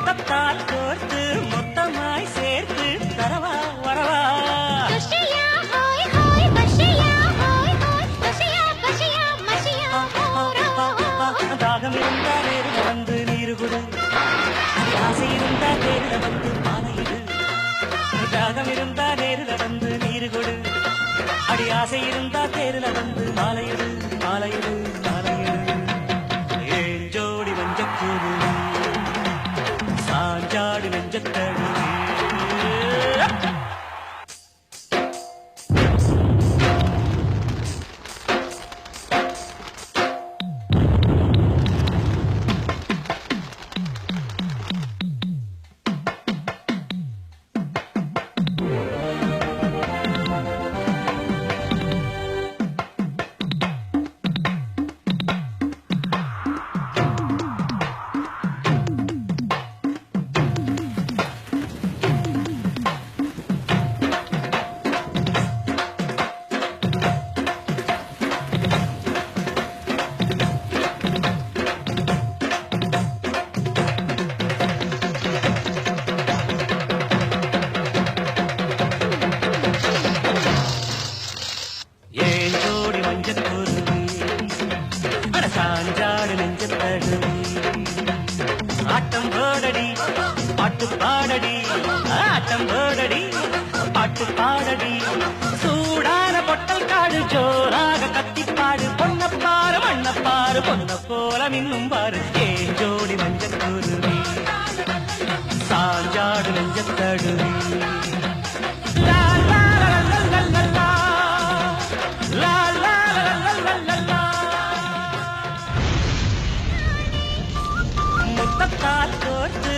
முத்தத்தால் கோர்த்து மொத்தமாய் சேர்த்து தரவா வரவா தாகம் இருந்தா நேரில் வந்து நீரு கொடு ஆசை இருந்தா நேரில் வந்து மாலையிடு தாகம் இருந்தா நேரில் வந்து நீரு கொடு அடி ஆசை இருந்தா தேரில் வந்து மாலையிடு மாலையிடு மாலையிடு ஏன் ஜோடி வஞ்சக்கூடு சாஞ்சாடு நெஞ்சத்தடு சாஞ்சாடு நெஞ்சத்தடு ஆட்டம் போடடி பாட்டு பாடடி ஆட்டம் போடடி பாட்டு பாடடி சூடான பொட்டல் காடு ஜோராக கத்திப்பாடு பொன்னப்பாரு மண்ணப்பாரு பொன்ன போல மின்னும் பாரு ஏன் ஜோடி மஞ்சக்குருவி சாஞ்சாடு நெஞ்சத்தடு முத்தத்தால் கோர்த்து